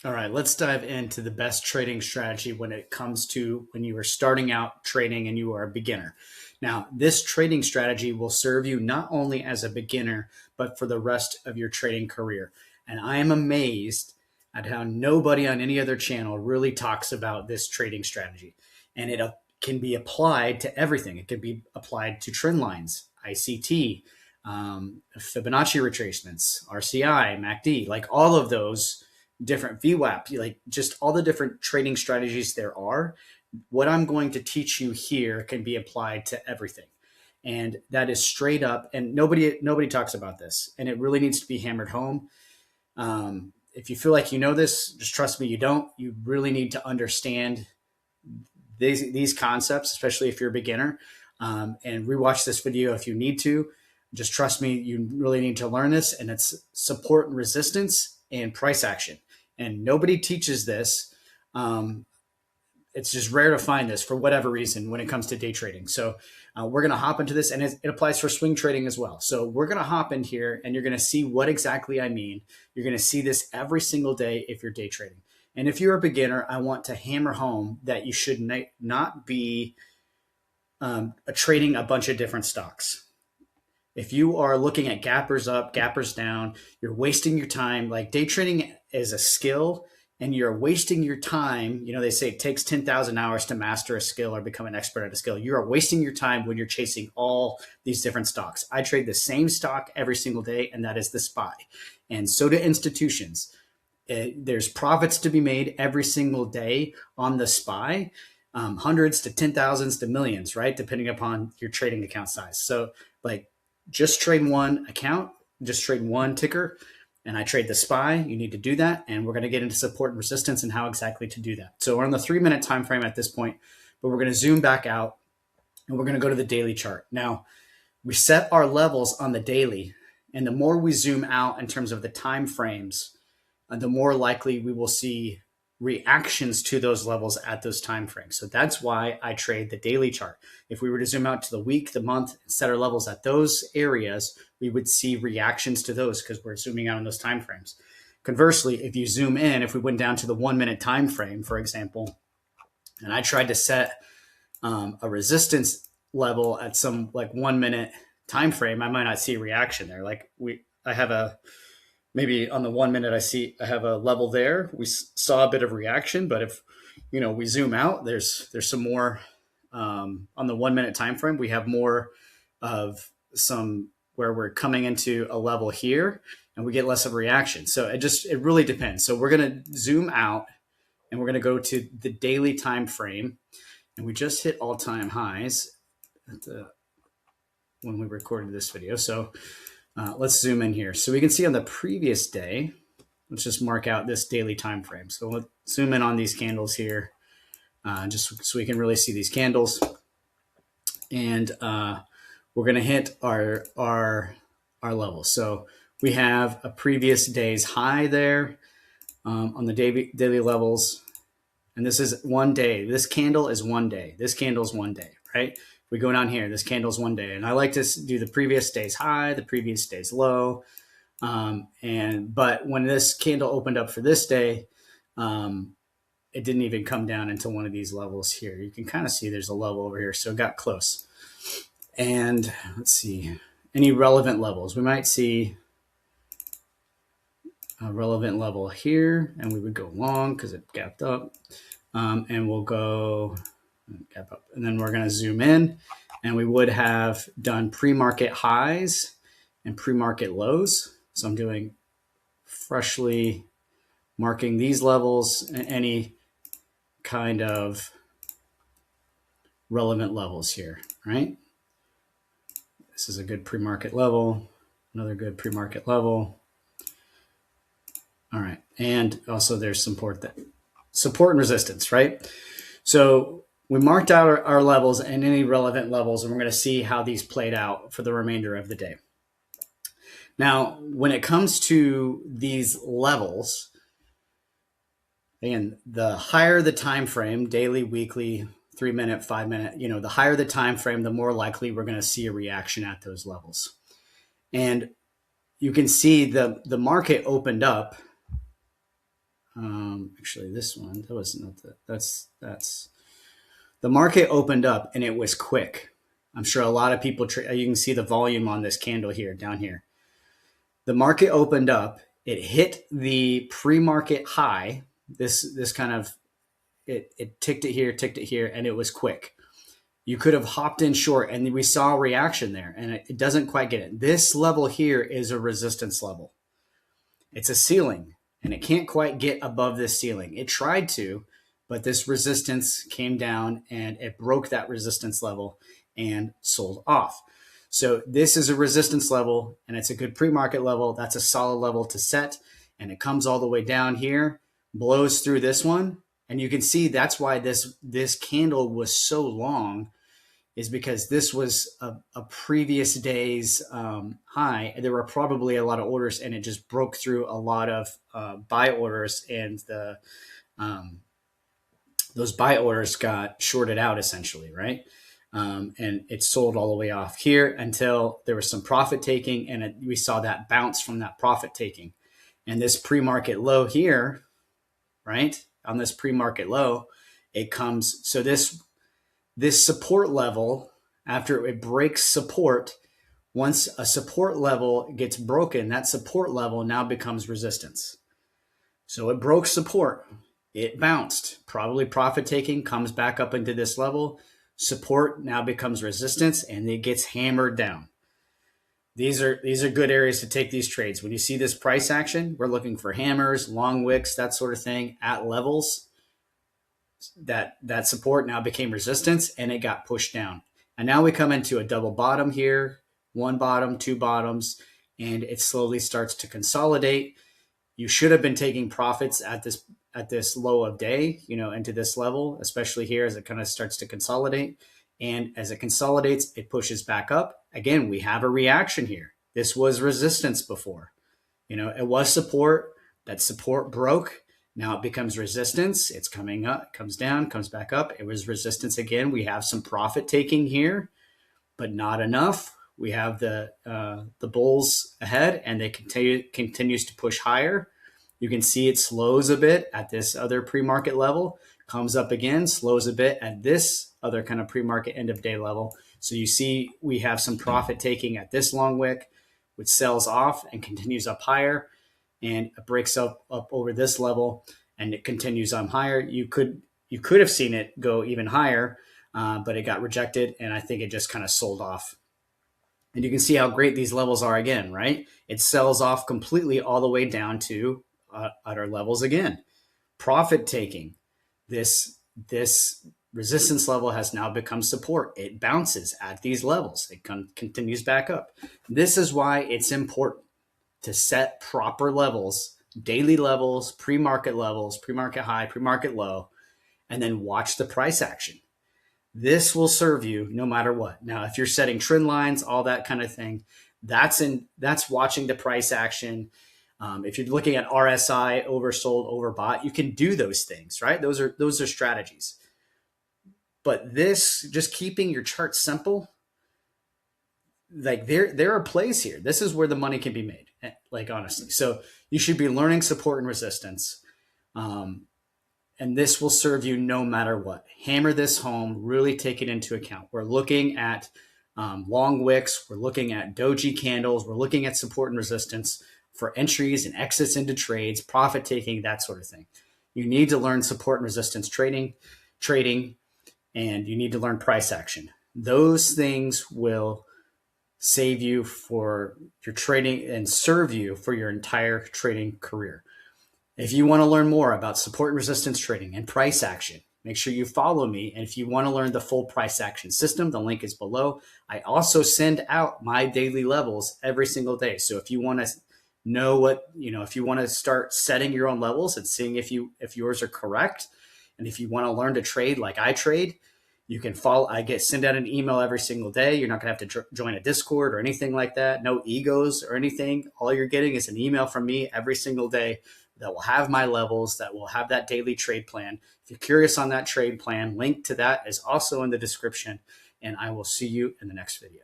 All right, let's dive into the best trading strategy when it comes to when you are starting out trading and you are a beginner. Now, this trading strategy will serve you not only as a beginner, but for the rest of your trading career. And I am amazed at how nobody on any other channel really talks about this trading strategy. And it can be applied to everything. It can be applied to trend lines, ICT, Fibonacci retracements, RCI, MACD, like all of those different VWAP, like just all the different trading strategies there are. What I'm going to teach you here can be applied to everything. And that is straight up, and nobody talks about this, and it really needs to be hammered home. If you feel like you know this, just trust me, you don't. You really need to understand these concepts, especially if you're a beginner. And rewatch this video if you need to. Just trust me, you really need to learn this, and it's support and resistance and price action. And nobody teaches this. It's just rare to find this for whatever reason when it comes to day trading. So we're going to hop into this, and it applies for swing trading as well. So we're going to hop in here, and you're going to see what exactly I mean. You're going to see this every single day if you're day trading. And if you're a beginner, I want to hammer home that you should not be trading a bunch of different stocks. If you are looking at gappers up, gappers down, you're wasting your time. Like, day trading is a skill, and you're wasting your time. You know, they say it takes 10,000 hours to master a skill or become an expert at a skill. You are wasting your time when you're chasing all these different stocks. I trade the same stock every single day, and that is the SPY. And so do institutions. There's profits to be made every single day on the SPY, hundreds to 10,000s to millions, right? Depending upon your trading account size. So, like, just trade one account, just trade one ticker, and I trade the SPY. You need to do that, and we're going to get into support and resistance and how exactly to do that. So we're on the 3-minute time frame at this point, but we're going to zoom back out, and we're going to go to the daily chart. Now, we set our levels on the daily, and the more we zoom out in terms of the time frames, the more likely we will see reactions to those levels at those time frames. So that's why I trade the daily chart. If we were to zoom out to the week, the month, and set our levels at those areas, we would see reactions to those because we're zooming out on those time frames. Conversely, if you zoom in, if we went down to the 1-minute time frame, for example, and I tried to set a resistance level at some like 1-minute time frame, I might not see a reaction there. Like, I have a maybe on the 1 minute I have a level there. We saw a bit of reaction, but if we zoom out, there's some more on the 1-minute time frame. We have more of some where we're coming into a level here, and we get less of a reaction. So it really depends. So we're going to zoom out, and we're going to go to the daily time frame, and we just hit all-time highs when we recorded this video. So let's zoom in here. So we can see on the previous day, let's just mark out this daily time frame. So let's zoom in on these candles here, just so we can really see these candles. And we're going to hit our levels. So we have a previous day's high there on the daily levels. And this is 1 day. This candle is 1 day. This candle is 1 day, right? We go down here, this candle's 1 day. And I like to do the previous day's high, the previous day's low. But when this candle opened up for this day, it didn't even come down into one of these levels here. You can kind of see there's a level over here. So it got close. And let's see, any relevant levels. We might see a relevant level here, and we would go long because it gapped up. And we'll go gap up. And then we're going to zoom in, and we would have done pre-market highs and pre-market lows. So I'm doing freshly marking these levels and any kind of relevant levels here, right? This is a good pre-market level, another good pre-market level. All right. And also there's support and resistance, right? So we marked out our levels and any relevant levels, and we're going to see how these played out for the remainder of the day. Now, when it comes to these levels, again, the higher the time frame, daily, weekly, 3-minute, 5-minute, the higher the time frame, the more likely we're going to see a reaction at those levels. And you can see the market opened up Actually, this one, that was not that's the market opened up and it was quick. I'm sure a lot of people, you can see the volume on this candle here, down here. The market opened up, it hit the pre-market high. This kind of, it ticked it here, and it was quick. You could have hopped in short, and we saw a reaction there, and it doesn't quite get it. This level here is a resistance level. It's a ceiling, and it can't quite get above this ceiling. It tried to, but this resistance came down, and it broke that resistance level and sold off. So this is a resistance level, and it's a good pre-market level. That's a solid level to set, and it comes all the way down here, blows through this one, and you can see that's why this candle was so long, is because this was a previous day's high. There were probably a lot of orders, and it just broke through a lot of buy orders, and those buy orders got shorted out essentially, right? And it sold all the way off here until there was some profit taking, and we saw that bounce from that profit taking. And this pre-market low here, right, on this pre-market low, it comes, so this support level, after it breaks support, once a support level gets broken, that support level now becomes resistance. So it broke support, it bounced, probably profit taking, comes back up into this level. Support now becomes resistance, and it gets hammered down. These are good areas to take these trades. When you see this price action, we're looking for hammers, long wicks, that sort of thing at levels. That support now became resistance, and it got pushed down. And now we come into a double bottom here, one bottom, two bottoms, and it slowly starts to consolidate. You should have been taking profits at this low of day, into this level, especially here as it kind of starts to consolidate. And as it consolidates, it pushes back up. Again, we have a reaction here. This was resistance before. It was support. That support broke. Now it becomes resistance. It's coming up, comes down, comes back up. It was resistance again. We have some profit taking here, but not enough. We have the bulls ahead, and they continues to push higher. You can see it slows a bit at this other pre-market level, comes up again, slows a bit at this other kind of pre-market end of day level. So you see we have some profit taking at this long wick, which sells off and continues up higher, and it breaks up over this level, and it continues on higher. You could have seen it go even higher, but it got rejected, and I think it just kind of sold off. And you can see how great these levels are again, right? It sells off completely all the way down to utter levels again. Profit taking. This resistance level has now become support. It bounces at these levels. It continues back up. This is why it's important to set proper levels, daily levels, pre-market high, pre-market low, and then watch the price action. This will serve you no matter what. Now, if you're setting trend lines, all that kind of thing, that's watching the price action. If you're looking at RSI, oversold, overbought, you can do those things, right? Those are strategies. But this, just keeping your chart simple, like there are plays here. This is where the money can be made, like honestly. So you should be learning support and resistance. And this will serve you no matter what. Hammer this home, really take it into account. We're looking at long wicks. We're looking at doji candles. We're looking at support and resistance for entries and exits into trades, profit taking, that sort of thing. You need to learn support and resistance trading, and you need to learn price action. Those things will save you for your trading and serve you for your entire trading career. If you want to learn more about support and resistance trading and price action, make sure you follow me. And if you want to learn the full price action system, the link is below. I also send out my daily levels every single day. So if you want to know if you want to start setting your own levels and seeing if yours are correct, and if you want to learn to trade like I trade, you can follow. Send out an email every single day. You're not going to have to join a Discord or anything like that. No egos or anything. All you're getting is an email from me every single day that will have my levels, that will have that daily trade plan. If you're curious on that trade plan, link to that is also in the description, and I will see you in the next video.